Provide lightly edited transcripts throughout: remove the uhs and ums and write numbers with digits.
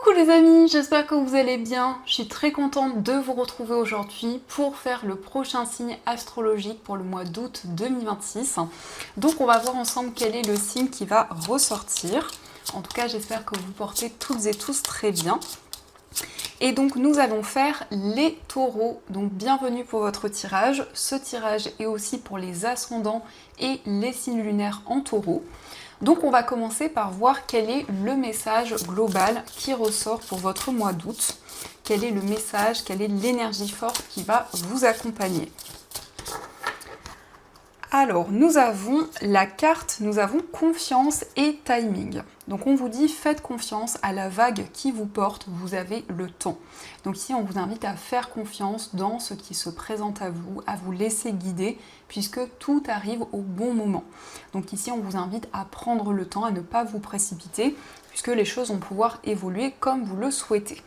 Coucou les amis, j'espère que vous allez bien. Je suis très contente de vous retrouver aujourd'hui pour faire le prochain signe astrologique pour le mois d'août 2026. Donc on va voir ensemble quel est le signe qui va ressortir. En tout cas, j'espère que vous portez toutes et tous très bien. Et donc nous allons faire les taureaux, donc bienvenue pour votre tirage. Ce tirage est aussi pour les ascendants et les signes lunaires en taureau. Donc on va commencer par voir quel est le message global qui ressort pour votre mois d'août. Quel est le message, quelle est l'énergie forte qui va vous accompagner. Alors, nous avons la carte, nous avons confiance et timing. Donc on vous dit, faites confiance à la vague qui vous porte, vous avez le temps. Donc ici, on vous invite à faire confiance dans ce qui se présente à vous laisser guider, puisque tout arrive au bon moment. Donc ici, on vous invite à prendre le temps, à ne pas vous précipiter, puisque les choses vont pouvoir évoluer comme vous le souhaitez.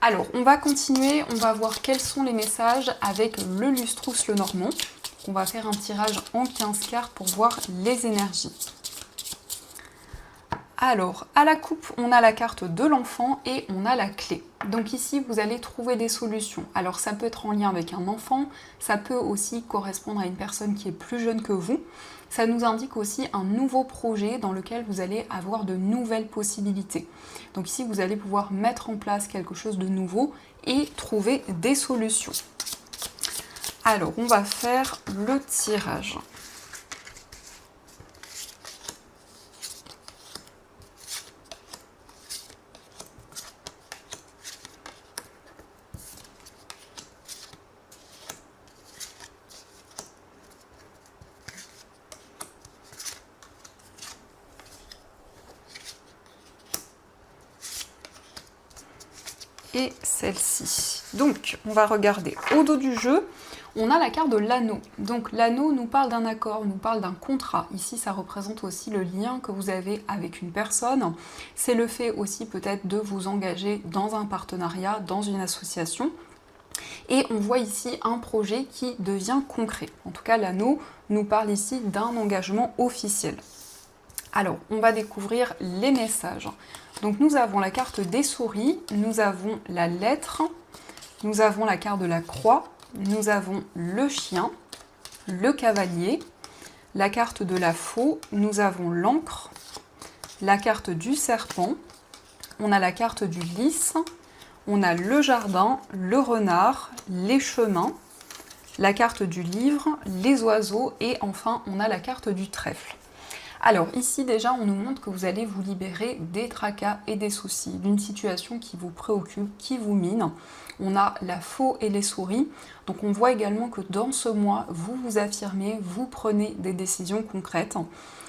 Alors, on va continuer, on va voir quels sont les messages avec le Lustrous le Normand. On va faire un tirage en 15 cartes pour voir les énergies. Alors, à la coupe, on a la carte de l'enfant et on a la clé. Donc ici, vous allez trouver des solutions. Alors, ça peut être en lien avec un enfant, ça peut aussi correspondre à une personne qui est plus jeune que vous. Ça nous indique aussi un nouveau projet dans lequel vous allez avoir de nouvelles possibilités. Donc ici, vous allez pouvoir mettre en place quelque chose de nouveau et trouver des solutions. Alors, on va faire le tirage. Et celle-ci. Donc, on va regarder au dos du jeu. On a la carte de l'anneau. Donc l'anneau nous parle d'un accord, nous parle d'un contrat. Ici, ça représente aussi le lien que vous avez avec une personne. C'est le fait aussi peut-être de vous engager dans un partenariat, dans une association. Et on voit ici un projet qui devient concret. En tout cas, l'anneau nous parle ici d'un engagement officiel. Alors, on va découvrir les messages. Donc nous avons la carte des souris, nous avons la lettre, nous avons la carte de la croix, nous avons le chien, le cavalier, la carte de la faux, nous avons l'encre, la carte du serpent, on a la carte du lys, on a le jardin, le renard, les chemins, la carte du livre, les oiseaux et enfin on a la carte du trèfle. Alors ici déjà on nous montre que vous allez vous libérer des tracas et des soucis, d'une situation qui vous préoccupe, qui vous mine. On a la faux et les souris, donc on voit également que dans ce mois vous vous affirmez, vous prenez des décisions concrètes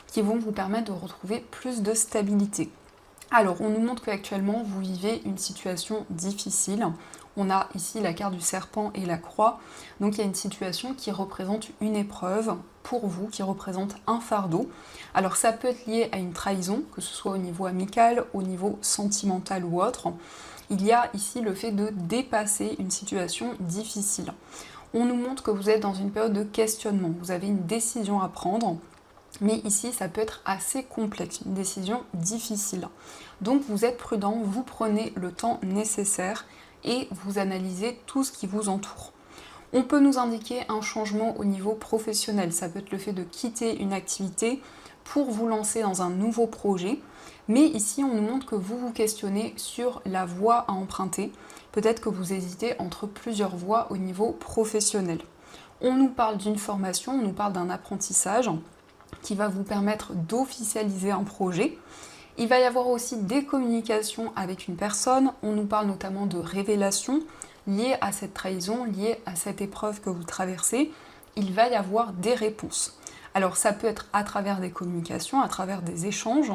qui vont vous permettre de retrouver plus de stabilité. Alors on nous montre qu'actuellement vous vivez une situation difficile. On a ici la carte du serpent et la croix, donc il y a une situation qui représente une épreuve pour vous, qui représente un fardeau. Alors ça peut être lié à une trahison, que ce soit au niveau amical, au niveau sentimental ou autre. Il y a ici le fait de dépasser une situation difficile. On nous montre que vous êtes dans une période de questionnement, vous avez une décision à prendre, mais ici ça peut être assez complexe, une décision difficile. Donc vous êtes prudent, vous prenez le temps nécessaire et vous analysez tout ce qui vous entoure. On peut nous indiquer un changement au niveau professionnel, ça peut être le fait de quitter une activité pour vous lancer dans un nouveau projet, mais ici on nous montre que vous vous questionnez sur la voie à emprunter, peut-être que vous hésitez entre plusieurs voies au niveau professionnel. On nous parle d'une formation, on nous parle d'un apprentissage qui va vous permettre d'officialiser un projet. Il va y avoir aussi des communications avec une personne, on nous parle notamment de révélations liées à cette trahison, liées à cette épreuve que vous traversez. Il va y avoir des réponses. Alors ça peut être à travers des communications, à travers des échanges,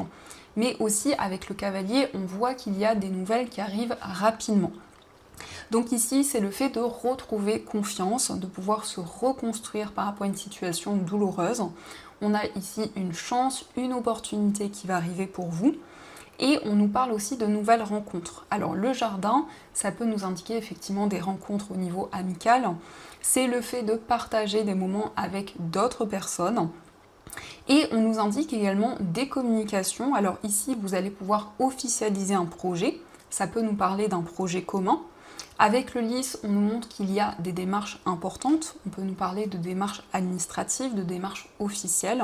mais aussi avec le cavalier, on voit qu'il y a des nouvelles qui arrivent rapidement. Donc ici, c'est le fait de retrouver confiance, de pouvoir se reconstruire par rapport à une situation douloureuse. On a ici une chance, une opportunité qui va arriver pour vous. Et on nous parle aussi de nouvelles rencontres. Alors le jardin, ça peut nous indiquer effectivement des rencontres au niveau amical. C'est le fait de partager des moments avec d'autres personnes. Et on nous indique également des communications. Alors ici, vous allez pouvoir officialiser un projet ça peut nous parler d'un projet commun. Avec le lys, on nous montre qu'il y a des démarches importantes, on peut nous parler de démarches administratives, de démarches officielles.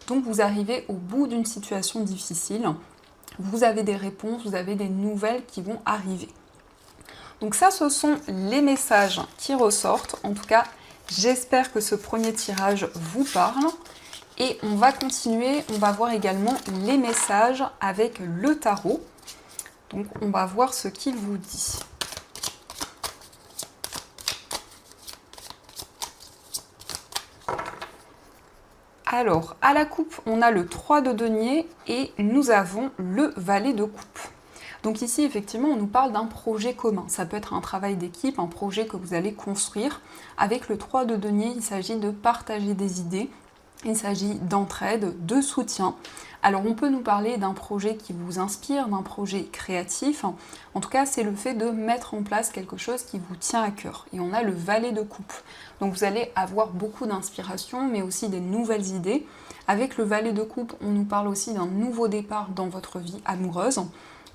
Donc vous arrivez au bout d'une situation difficile, vous avez des réponses, vous avez des nouvelles qui vont arriver. Donc ça, ce sont les messages qui ressortent. En tout cas, j'espère que ce premier tirage vous parle. Et on va continuer, on va voir également les messages avec le tarot. Donc on va voir ce qu'il vous dit. Alors, à la coupe, on a le 3 de denier et nous avons le valet de coupe. Donc ici, effectivement, on nous parle d'un projet commun. Ça peut être un travail d'équipe, un projet que vous allez construire. Avec le 3 de denier, il s'agit de partager des idées, il s'agit d'entraide, de soutien. Alors on peut nous parler d'un projet qui vous inspire, d'un projet créatif. En tout cas, c'est le fait de mettre en place quelque chose qui vous tient à cœur. Et on a le valet de coupe. Donc vous allez avoir beaucoup d'inspiration, mais aussi des nouvelles idées. Avec le valet de coupe, on nous parle aussi d'un nouveau départ dans votre vie amoureuse.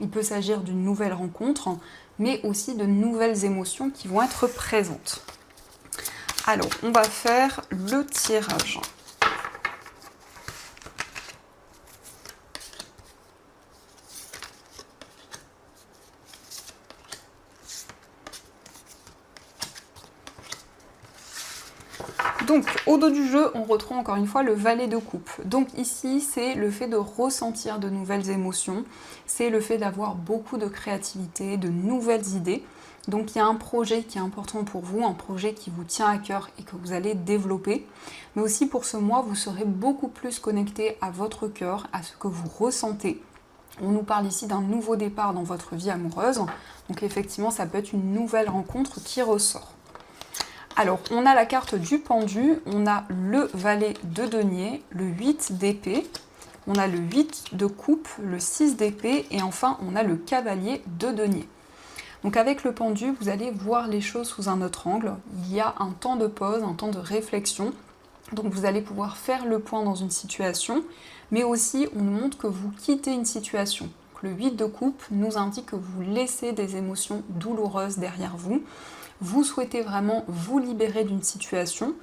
Il peut s'agir d'une nouvelle rencontre, mais aussi de nouvelles émotions qui vont être présentes. Alors, on va faire le tirage. Donc, au dos du jeu, on retrouve encore une fois le valet de coupe. Donc ici, c'est le fait de ressentir de nouvelles émotions, c'est le fait d'avoir beaucoup de créativité, de nouvelles idées. Donc il y a un projet qui est important pour vous, un projet qui vous tient à cœur et que vous allez développer. Mais aussi pour ce mois, vous serez beaucoup plus connecté à votre cœur, à ce que vous ressentez. On nous parle ici d'un nouveau départ dans votre vie amoureuse. Donc effectivement, ça peut être une nouvelle rencontre qui ressort. Alors, on a la carte du pendu, on a le valet de denier, le 8 d'épée, on a le 8 de coupe, le 6 d'épée et enfin on a le cavalier de denier. Donc avec le pendu, vous allez voir les choses sous un autre angle. Il y a un temps de pause, un temps de réflexion. Donc vous allez pouvoir faire le point dans une situation, mais aussi on nous montre que vous quittez une situation. Donc, le 8 de coupe nous indique que vous laissez des émotions douloureuses derrière vous. Vous souhaitez vraiment vous libérer d'une situation,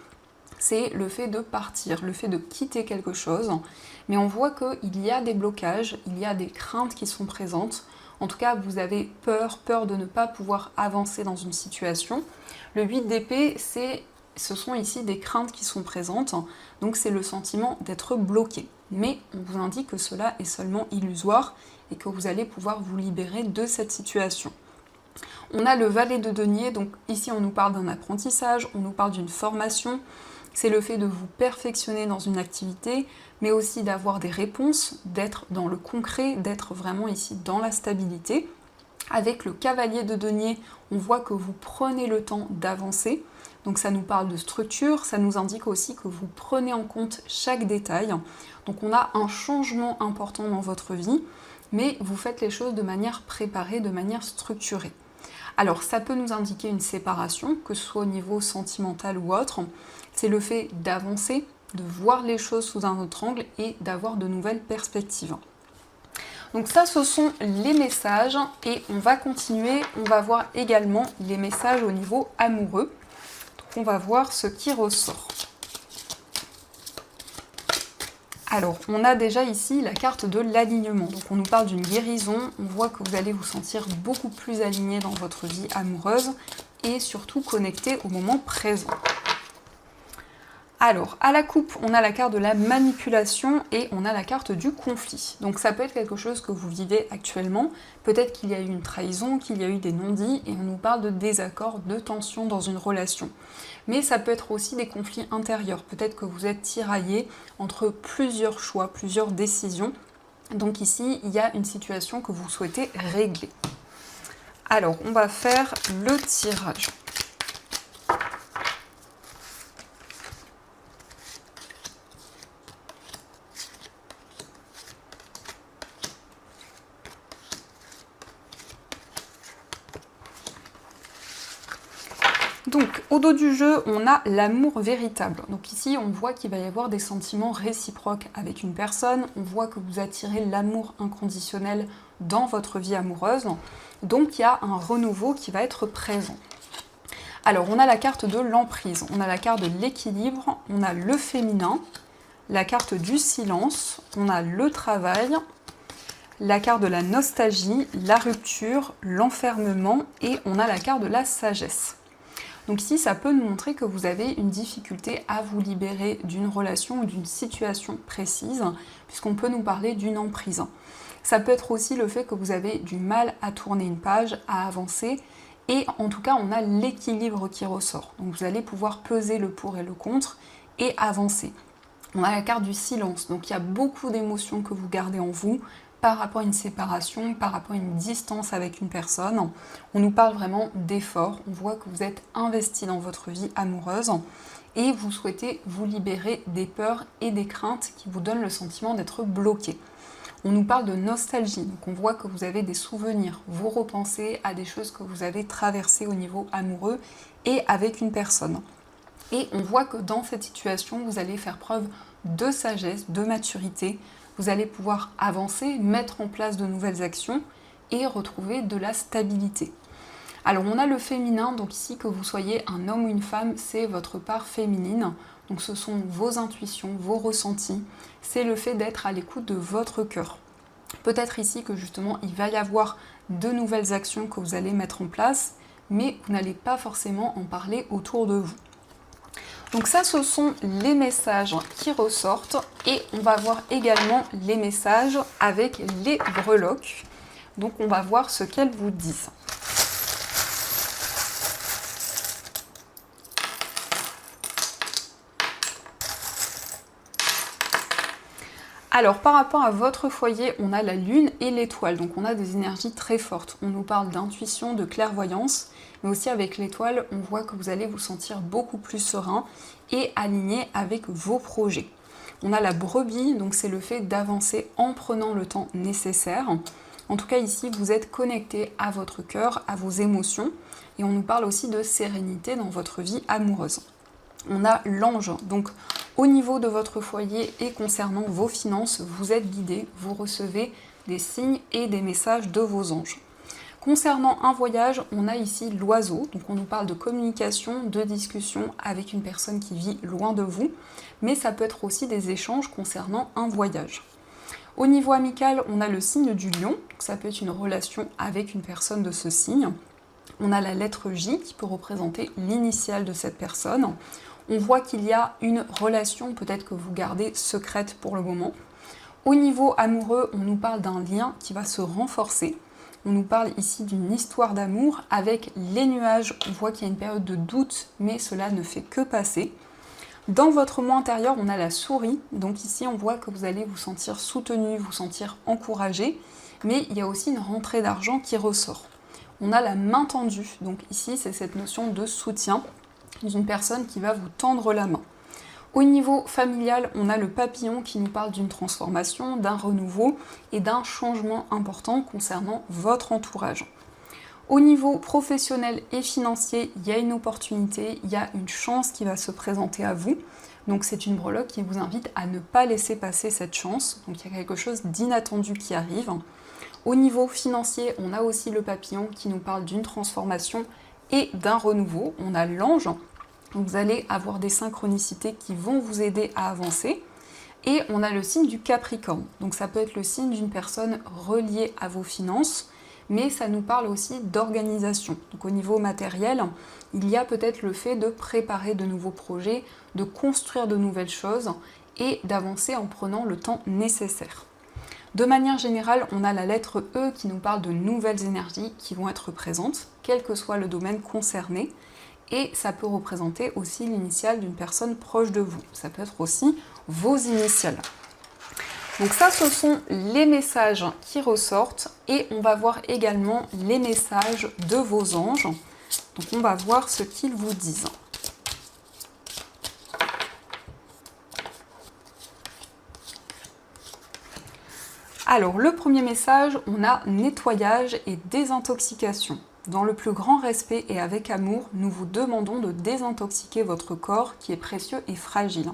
c'est le fait de partir, le fait de quitter quelque chose. Mais on voit qu'il y a des blocages, il y a des craintes qui sont présentes. En tout cas, vous avez peur de ne pas pouvoir avancer dans une situation. Le 8 d'épée, ce sont ici des craintes qui sont présentes, donc c'est le sentiment d'être bloqué. Mais on vous indique que cela est seulement illusoire et que vous allez pouvoir vous libérer de cette situation. On a le valet de denier, donc ici on nous parle d'un apprentissage, on nous parle d'une formation, c'est le fait de vous perfectionner dans une activité, mais aussi d'avoir des réponses, d'être dans le concret, d'être vraiment ici dans la stabilité. Avec le cavalier de denier, on voit que vous prenez le temps d'avancer, donc ça nous parle de structure, ça nous indique aussi que vous prenez en compte chaque détail. Donc on a un changement important dans votre vie, mais vous faites les choses de manière préparée, de manière structurée. Alors ça peut nous indiquer une séparation, que ce soit au niveau sentimental ou autre. C'est le fait d'avancer, de voir les choses sous un autre angle et d'avoir de nouvelles perspectives. Donc ça, ce sont les messages et on va continuer. On va voir également les messages au niveau amoureux. Donc on va voir ce qui ressort. Alors, on a déjà ici la carte de l'alignement. Donc, on nous parle d'une guérison. On voit que vous allez vous sentir beaucoup plus aligné dans votre vie amoureuse et surtout connecté au moment présent. Alors, à la coupe, on a la carte de la manipulation et on a la carte du conflit. Donc, ça peut être quelque chose que vous vivez actuellement. Peut-être qu'il y a eu une trahison, qu'il y a eu des non-dits et on nous parle de désaccord, de tension dans une relation. Mais ça peut être aussi des conflits intérieurs. Peut-être que vous êtes tiraillé entre plusieurs choix, plusieurs décisions. Donc ici, il y a une situation que vous souhaitez régler. Alors, on va faire le tirage. Donc, au dos du jeu, on a l'amour véritable. Donc ici, on voit qu'il va y avoir des sentiments réciproques avec une personne. On voit que vous attirez l'amour inconditionnel dans votre vie amoureuse. Donc, il y a un renouveau qui va être présent. Alors, on a la carte de l'emprise, on a la carte de l'équilibre, on a le féminin, la carte du silence, on a le travail, la carte de la nostalgie, la rupture, l'enfermement et on a la carte de la sagesse. Donc ici, ça peut nous montrer que vous avez une difficulté à vous libérer d'une relation ou d'une situation précise, puisqu'on peut nous parler d'une emprise. Ça peut être aussi le fait que vous avez du mal à tourner une page, à avancer, et en tout cas, on a l'équilibre qui ressort. Donc vous allez pouvoir peser le pour et le contre et avancer. On a la carte du silence, donc il y a beaucoup d'émotions que vous gardez en vous, par rapport à une séparation, par rapport à une distance avec une personne. On nous parle vraiment d'effort, on voit que vous êtes investi dans votre vie amoureuse et vous souhaitez vous libérer des peurs et des craintes qui vous donnent le sentiment d'être bloqué. On nous parle de nostalgie, donc on voit que vous avez des souvenirs, vous repensez à des choses que vous avez traversées au niveau amoureux et avec une personne. Et on voit que dans cette situation, vous allez faire preuve de sagesse, de maturité, vous allez pouvoir avancer, mettre en place de nouvelles actions et retrouver de la stabilité. Alors on a le féminin, donc ici que vous soyez un homme ou une femme, c'est votre part féminine. Donc ce sont vos intuitions, vos ressentis, c'est le fait d'être à l'écoute de votre cœur. Peut-être ici que justement il va y avoir de nouvelles actions que vous allez mettre en place, mais vous n'allez pas forcément en parler autour de vous. Donc ça, ce sont les messages qui ressortent et on va voir également les messages avec les breloques. Donc on va voir ce qu'elles vous disent. Alors par rapport à votre foyer, on a la lune et l'étoile, donc on a des énergies très fortes. On nous parle d'intuition, de clairvoyance, mais aussi avec l'étoile, on voit que vous allez vous sentir beaucoup plus serein et aligné avec vos projets. On a la brebis, donc c'est le fait d'avancer en prenant le temps nécessaire. En tout cas ici, vous êtes connecté à votre cœur, à vos émotions, et on nous parle aussi de sérénité dans votre vie amoureuse. On a l'ange, donc au niveau de votre foyer et concernant vos finances, vous êtes guidé, vous recevez des signes et des messages de vos anges. Concernant un voyage, on a ici l'oiseau, donc on nous parle de communication, de discussion avec une personne qui vit loin de vous, mais ça peut être aussi des échanges concernant un voyage. Au niveau amical, on a le signe du lion, donc ça peut être une relation avec une personne de ce signe. On a la lettre J qui peut représenter l'initiale de cette personne. On voit qu'il y a une relation peut-être que vous gardez secrète pour le moment. Au niveau amoureux, on nous parle d'un lien qui va se renforcer. On nous parle ici d'une histoire d'amour avec les nuages. On voit qu'il y a une période de doute, mais cela ne fait que passer. Dans votre moi intérieur, on a la souris. Donc ici, on voit que vous allez vous sentir soutenu, vous sentir encouragé. Mais il y a aussi une rentrée d'argent qui ressort. On a la main tendue. Donc ici, c'est cette notion de soutien d'une personne qui va vous tendre la main. Au niveau familial, on a le papillon qui nous parle d'une transformation, d'un renouveau et d'un changement important concernant votre entourage. Au niveau professionnel et financier, il y a une opportunité, il y a une chance qui va se présenter à vous. Donc c'est une breloque qui vous invite à ne pas laisser passer cette chance. Donc il y a quelque chose d'inattendu qui arrive. Au niveau financier, on a aussi le papillon qui nous parle d'une transformation et d'un renouveau. On a l'ange, vous allez avoir des synchronicités qui vont vous aider à avancer. Et on a le signe du Capricorne, donc ça peut être le signe d'une personne reliée à vos finances, mais ça nous parle aussi d'organisation. Donc au niveau matériel, il y a peut-être le fait de préparer de nouveaux projets, de construire de nouvelles choses et d'avancer en prenant le temps nécessaire. De manière générale, on a la lettre E qui nous parle de nouvelles énergies qui vont être présentes, quel que soit le domaine concerné. Et ça peut représenter aussi l'initiale d'une personne proche de vous. Ça peut être aussi vos initiales. Donc ça, ce sont les messages qui ressortent. Et on va voir également les messages de vos anges. Donc on va voir ce qu'ils vous disent. Alors, le premier message, on a nettoyage et désintoxication. Dans le plus grand respect et avec amour, nous vous demandons de désintoxiquer votre corps qui est précieux et fragile.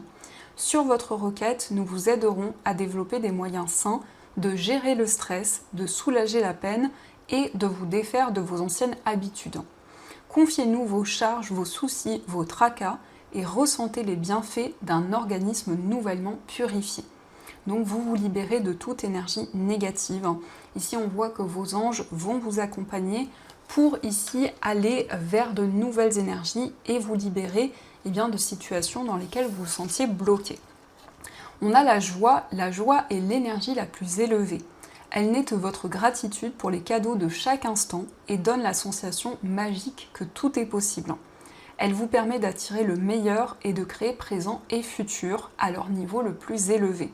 Sur votre requête, nous vous aiderons à développer des moyens sains de gérer le stress, de soulager la peine et de vous défaire de vos anciennes habitudes. Confiez-nous vos charges, vos soucis, vos tracas et ressentez les bienfaits d'un organisme nouvellement purifié. Donc vous vous libérez de toute énergie négative. Ici on voit que vos anges vont vous accompagner pour ici aller vers de nouvelles énergies et vous libérer de situations dans lesquelles vous vous sentiez bloqué. On a la joie est l'énergie la plus élevée. Elle naît de votre gratitude pour les cadeaux de chaque instant et donne la sensation magique que tout est possible. Elle vous permet d'attirer le meilleur et de créer présent et futur à leur niveau le plus élevé.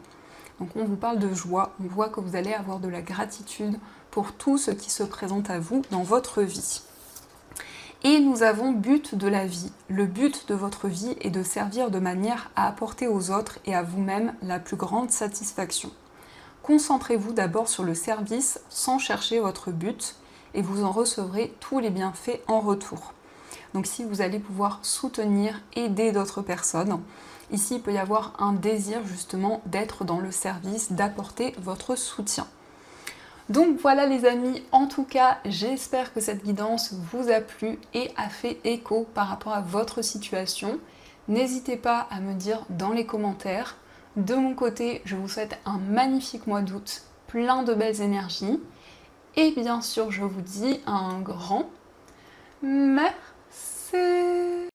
Donc on vous parle de joie, on voit que vous allez avoir de la gratitude pour tout ce qui se présente à vous dans votre vie. Et nous avons but de la vie. Le but de votre vie est de servir de manière à apporter aux autres et à vous-même la plus grande satisfaction. Concentrez-vous d'abord sur le service sans chercher votre but et vous en recevrez tous les bienfaits en retour. Donc si vous allez pouvoir soutenir, aider d'autres personnes, ici il peut y avoir un désir justement d'être dans le service, d'apporter votre soutien. Donc voilà les amis, en tout cas j'espère que cette guidance vous a plu et a fait écho par rapport à votre situation. N'hésitez pas à me dire dans les commentaires. De mon côté, je vous souhaite un magnifique mois d'août, plein de belles énergies. Et bien sûr, je vous dis un grand merci.